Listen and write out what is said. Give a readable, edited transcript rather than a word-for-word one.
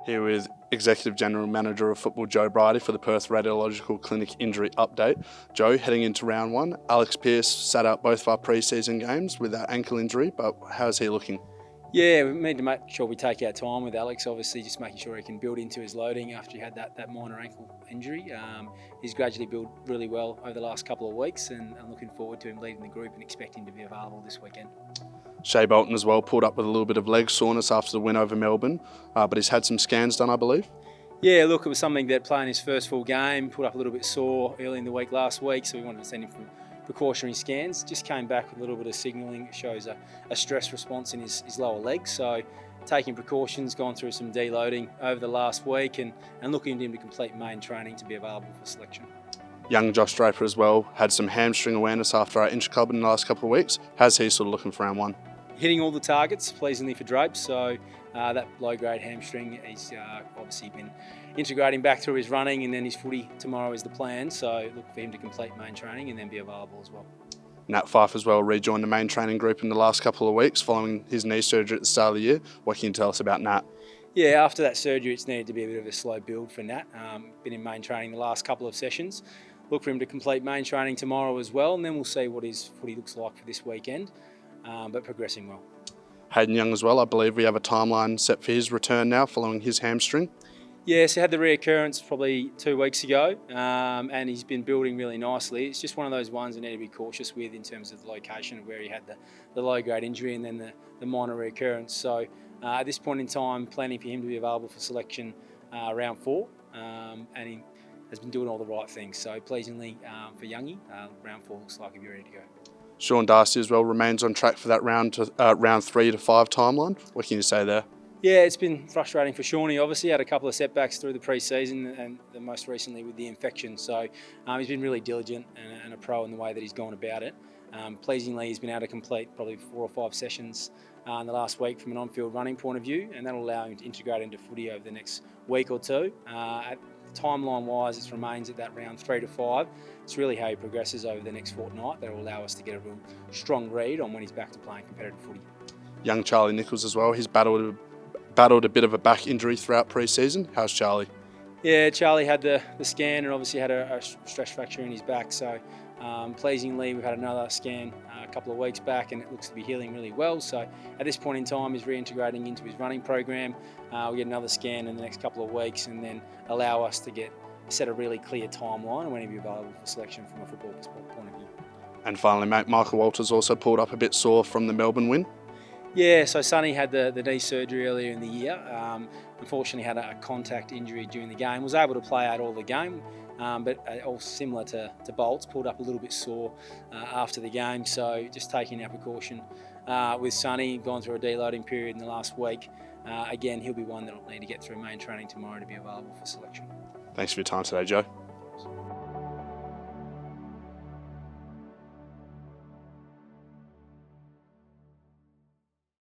Here with Executive General Manager of Football Joe Brierty for the Perth Radiological Clinic injury update. Joe, heading into round one, Alex Pearce sat out both of our pre-season games with that ankle injury, but how's he looking? Yeah, we need to make sure we take our time with Alex, obviously just making sure he can build into his loading after he had that minor ankle injury. He's gradually built really well over the last couple of weeks, and I'm looking forward to him leading the group and expect him to be available this weekend. Shea Bolton as well pulled up with a little bit of leg soreness after the win over Melbourne, but he's had some scans done, I believe. Yeah, look, it was something that playing his first full game, put up a little bit sore early in the week last week, so we wanted to send him for precautionary scans. Just came back with a little bit of signalling. It shows a stress response in his lower leg, so taking precautions, gone through some deloading over the last week and looking at him to complete main training to be available for selection. Young Josh Draper as well had some hamstring awareness after our intra-club in the last couple of weeks. How's he sort of looking for round one? Hitting all the targets, pleasingly for Drape, so that low-grade hamstring, he's obviously been integrating back through his running, and then his footy tomorrow is the plan, so look for him to complete main training and then be available as well. Nat Fyfe as well rejoined the main training group in the last couple of weeks following his knee surgery at the start of the year. What can you tell us about Nat? Yeah, after that surgery it's needed to be a bit of a slow build for Nat. Been in main training the last couple of sessions. Look for him to complete main training tomorrow as well, and then we'll see what his footy looks like for this weekend, but progressing well. Hayden Young as well, I believe we have a timeline set for his return now following his hamstring. Yeah, so he had the reoccurrence probably 2 weeks ago, and he's been building really nicely. It's just one of those ones I need to be cautious with in terms of the location of where he had the low-grade injury and then the minor reoccurrence. So at this point in time, planning for him to be available for selection round 4, and he has been doing all the right things. So pleasingly for Youngie, round 4 looks like he'll be ready to go. Sean Darcy as well remains on track for that round 3 to 5 timeline. What can you say there? Yeah, it's been frustrating for Sean. He obviously had a couple of setbacks through the pre-season and most recently with the infection. So he's been really diligent and a pro in the way that he's gone about it. Pleasingly, he's been able to complete probably 4 or 5 sessions in the last week from an on-field running point of view, and that'll allow him to integrate into footy over the next week or two. Timeline-wise, it remains at that round 3 to 5. It's really how he progresses over the next fortnight that will allow us to get a real strong read on when he's back to playing competitive footy. Young Charlie Nichols as well. He's battled a bit of a back injury throughout pre-season. How's Charlie? Yeah, Charlie had the scan and obviously had a stress fracture in his back. So pleasingly, we've had another scan a couple of weeks back and it looks to be healing really well. So at this point in time, he's reintegrating into his running program. We'll get another scan in the next couple of weeks and then allow us to set a really clear timeline when he'll be available for selection from a football point of view. And finally, mate, Michael Walters also pulled up a bit sore from the Melbourne win. Yeah, so Sonny had the knee surgery earlier in the year. Unfortunately had a contact injury during the game. Was able to play out all the game, but all similar to Bolts, pulled up a little bit sore after the game. So just taking our precaution with Sonny, gone through a deloading period in the last week. Again, he'll be one that will need to get through main training tomorrow to be available for selection. Thanks for your time today, Joe.